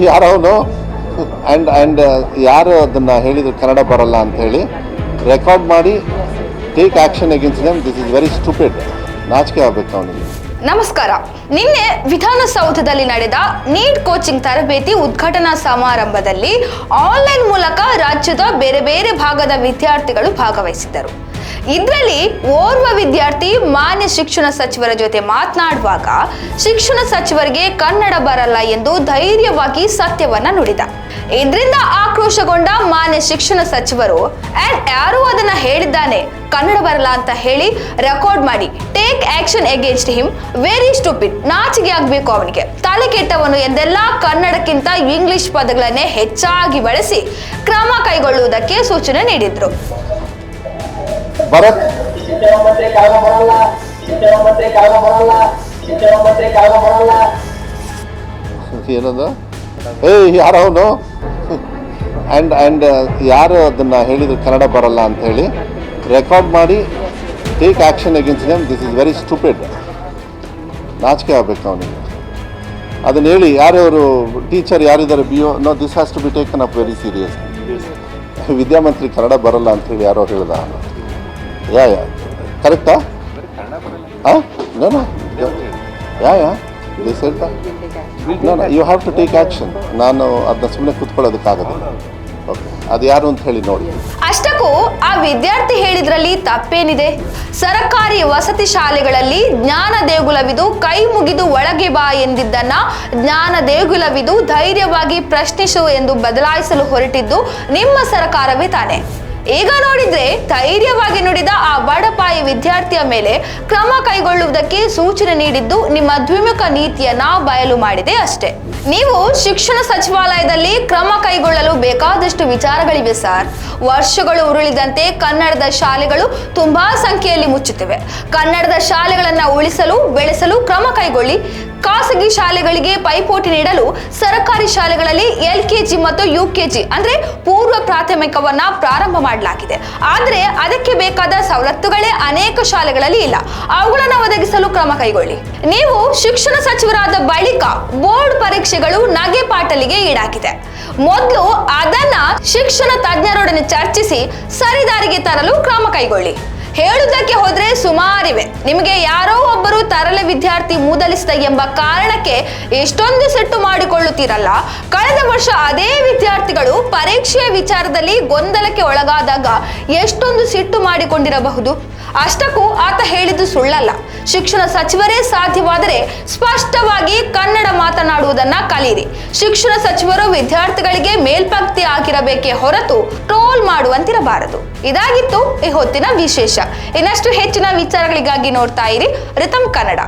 ಯಾರವನು and ಯಾರು ಅದನ್ನ ಹೇಳಿದ್ರು ಕನ್ನಡ ಬರಲ್ಲ ಅಂತ ಹೇಳಿ ರೆಕಾರ್ಡ್ ಮಾಡಿ take action against them. This is very stupid. ನಾಚಿಕೆ ಆಗಬೇಕು ಅವನಿಗೆ. ನಮಸ್ಕಾರ. ನಿನ್ನೆ ವಿಧಾನಸೌಧದಲ್ಲಿ ನಡೆದ ನೀಟ್ ಕೋಚಿಂಗ್ ತರಬೇತಿ ಉದ್ಘಾಟನಾ ಸಮಾರಂಭದಲ್ಲಿ ಆನ್ಲೈನ್ ಮೂಲಕ ರಾಜ್ಯದ ಬೇರೆ ಬೇರೆ ಭಾಗದ ವಿದ್ಯಾರ್ಥಿಗಳು ಭಾಗವಹಿಸಿದ್ದರು. ಇದರಲ್ಲಿ ಓರ್ವ ವಿದ್ಯಾರ್ಥಿ ಮಾನ್ಯ ಶಿಕ್ಷಣ ಸಚಿವರ ಜೊತೆ ಮಾತನಾಡುವಾಗ ಶಿಕ್ಷಣ ಸಚಿವರಿಗೆ ಕನ್ನಡ ಬರಲ್ಲ ಎಂದು ಧೈರ್ಯವಾಗಿ ಸತ್ಯವನ್ನ ನುಡಿದ. ಇದರಿಂದ ಆಕ್ರೋಶಗೊಂಡ ಮಾನ್ಯ ಶಿಕ್ಷಣ ಸಚಿವರು ಯಾರು ಅದನ್ನ ಹೇಳಿದ್ದಾನೆ ಕನ್ನಡ ಬರಲ್ಲ ಅಂತ ಹೇಳಿ ರೆಕಾರ್ಡ್ ಮಾಡಿ take action against him, very stupid, ನಾಚಿಕೆ ಆಗ್ಬೇಕು ಅವನಿಗೆ, ತಲೆ ಕೆಟ್ಟವನು ಎಂದೆಲ್ಲ ಕನ್ನಡಕ್ಕಿಂತ ಇಂಗ್ಲಿಷ್ ಪದಗಳನ್ನೇ ಹೆಚ್ಚಾಗಿ ಬಳಸಿ ಕ್ರಮ ಕೈಗೊಳ್ಳುವುದಕ್ಕೆ ಸೂಚನೆ ನೀಡಿದ್ರು. ಭರತ್ ಏನದ ಯಾರವನು ಅಂಡ್ ಯಾರು ಅದನ್ನ ಹೇಳಿದ್ರು ಕನ್ನಡ ಬರಲ್ಲ ಅಂತ ಹೇಳಿ ರೆಕಾರ್ಡ್ ಮಾಡಿ take action against them. This is very stupid. ನಾಚಿಕೆ ಆಗಬೇಕು ಅವನಿಗೆ. ಅದನ್ನ ಹೇಳಿ ಯಾರ್ಯಾರು ಟೀಚರ್ ಯಾರಿದ್ದಾರೆ BO no this has to be taken up very serious. ವಿದ್ಯಾಮಂತ್ರಿ ಕನ್ನಡ ಬರಲ್ಲ ಅಂತ ಹೇಳಿ ಯಾರೋ ಹೇಳ್ದ. ಯಾ ಕರೆಕ್ಟಾ? ಹಾಂ ನೋ ಯಾ ದಿಸ್ ಹೇಳ್ತಾ no you have to take action. ನಾನು ಅದನ್ನ ಸುಮ್ಮನೆ ಕೂತ್ಕೊಳ್ಳೋದಕ್ಕಾಗೋದಿಲ್ಲ. ಓಕೆ, ಅದು ಯಾರು ಅಂತ ಹೇಳಿ ನೋಡಿ. ಅಷ್ಟಕ್ಕೂ ಆ ವಿದ್ಯಾರ್ಥಿ ಹೇಳಿದ್ರಲ್ಲಿ ತಪ್ಪೇನಿದೆ? ಸರ್ಕಾರಿ ವಸತಿ ಶಾಲೆಗಳಲ್ಲಿ ಜ್ಞಾನ ದೇಗುಲವಿದು ಕೈ ಮುಗಿದು ಒಳಗೆ ಬಾ ಎಂದಿದ್ದನ್ನ ಜ್ಞಾನ ದೇಗುಲವಿದು ಧೈರ್ಯವಾಗಿ ಪ್ರಶ್ನಿಸು ಎಂದು ಬದಲಾಯಿಸಲು ಹೊರಟಿದ್ದು ನಿಮ್ಮ ಸರ್ಕಾರವೇ ತಾನೆ. ಈಗ ನೋಡಿದ್ರೆ ಧೈರ್ಯವಾಗಿ ನುಡಿದ ಆ ಬಡಪಾಯಿ ವಿದ್ಯಾರ್ಥಿಯ ಮೇಲೆ ಕ್ರಮ ಕೈಗೊಳ್ಳುವುದಕ್ಕೆ ಸೂಚನೆ ನೀಡಿದ್ದು ನಿಮ್ಮ ದ್ವಿಮುಖ ನೀತಿಯನ್ನ ಬಯಲು ಮಾಡಿದೆ ಅಷ್ಟೇ. ನೀವು ಶಿಕ್ಷಣ ಸಚಿವಾಲಯದಲ್ಲಿ ಕ್ರಮ ಕೈಗೊಳ್ಳಲು ಬೇಕಾದಷ್ಟು ವಿಚಾರಗಳಿವೆ ಸರ್. ವರ್ಷಗಳು ಉರುಳಿದಂತೆ ಕನ್ನಡದ ಶಾಲೆಗಳು ತುಂಬಾ ಸಂಖ್ಯೆಯಲ್ಲಿ ಮುಚ್ಚುತ್ತಿವೆ. ಕನ್ನಡದ ಶಾಲೆಗಳನ್ನ ಉಳಿಸಲು ಬೆಳೆಸಲು ಕ್ರಮ ಕೈಗೊಳ್ಳಿ. ಖಾಸಗಿ ಶಾಲೆಗಳಿಗೆ ಪೈಪೋಟಿ ನೀಡಲು ಸರ್ಕಾರಿ ಶಾಲೆಗಳಲ್ಲಿ LKG ಮತ್ತು UKG ಅಂದ್ರೆ ಪೂರ್ವ ಪ್ರಾಥಮಿಕವನ್ನ ಪ್ರಾರಂಭ ಮಾಡಲಾಗಿದೆ. ಆದ್ರೆ ಅದಕ್ಕೆ ಬೇಕಾದ ಸವಲತ್ತುಗಳೇ ಅನೇಕ ಶಾಲೆಗಳಲ್ಲಿ ಇಲ್ಲ. ಅವುಗಳನ್ನು ಒದಗಿಸಲು ಕ್ರಮ ಕೈಗೊಳ್ಳಿ. ನೀವು ಶಿಕ್ಷಣ ಸಚಿವರಾದ ಬಳಿಕ ಬೋರ್ಡ್ ಪರೀಕ್ಷೆಗಳು ನಗೆ ಪಾಟಲಿಗೆ ಈಡಾಗಿದೆ. ಮೊದಲು ಅದನ್ನ ಶಿಕ್ಷಣ ತಜ್ಞರೊಡನೆ ಚರ್ಚಿಸಿ ಸರಿದಾರಿಗೆ ತರಲು ಕ್ರಮ ಕೈಗೊಳ್ಳಿ. ಹೇಳುವುದಕ್ಕೆ ಹೋದ್ರೆ ಸುಮಾರಿವೆ. ನಿಮಗೆ ಯಾರೋ ಒಬ್ಬರು ತರಲೆ ವಿದ್ಯಾರ್ಥಿ ಮೂದಲಿಸಿದ ಎಂಬ ಕಾರಣಕ್ಕೆ ಎಷ್ಟೊಂದು ಸಿಟ್ಟು ಮಾಡಿಕೊಳ್ಳುತ್ತೀರಲ್ಲ. ಕಳೆದ ವರ್ಷ ಅದೇ ವಿದ್ಯಾರ್ಥಿಗಳು ಪರೀಕ್ಷೆಯ ವಿಚಾರದಲ್ಲಿ ಗೊಂದಲಕ್ಕೆ ಒಳಗಾದಾಗ ಎಷ್ಟೊಂದು ಸಿಟ್ಟು ಮಾಡಿಕೊಂಡಿರಬಹುದು. ಅಷ್ಟಕ್ಕೂ ಆತ ಹೇಳಿದ್ದು ಸುಳ್ಳಲ್ಲ. ಶಿಕ್ಷಣ ಸಚಿವರೇ ಸಾಧ್ಯವಾದರೆ ಸ್ಪಷ್ಟವಾಗಿ ಕನ್ನಡ ಮಾತನಾಡುವುದನ್ನ ಕಲಿಯಿರಿ. ಶಿಕ್ಷಣ ಸಚಿವರು ವಿದ್ಯಾರ್ಥಿಗಳಿಗೆ ಮೇಲ್ಪಂಕ್ತಿ ಆಗಿರಬೇಕೇ ಹೊರತು ಟ್ರೋಲ್ ಮಾಡುವಂತಿರಬಾರದು. ಇದಾಗಿತ್ತು ಈ ಹೊತ್ತಿನ ವಿಶೇಷ. ಇನ್ನಷ್ಟು ಹೆಚ್ಚಿನ ವಿಚಾರಗಳಿಗಾಗಿ ನೋಡ್ತಾ ಇರಿ ರಿತಮ್ ಕನ್ನಡ.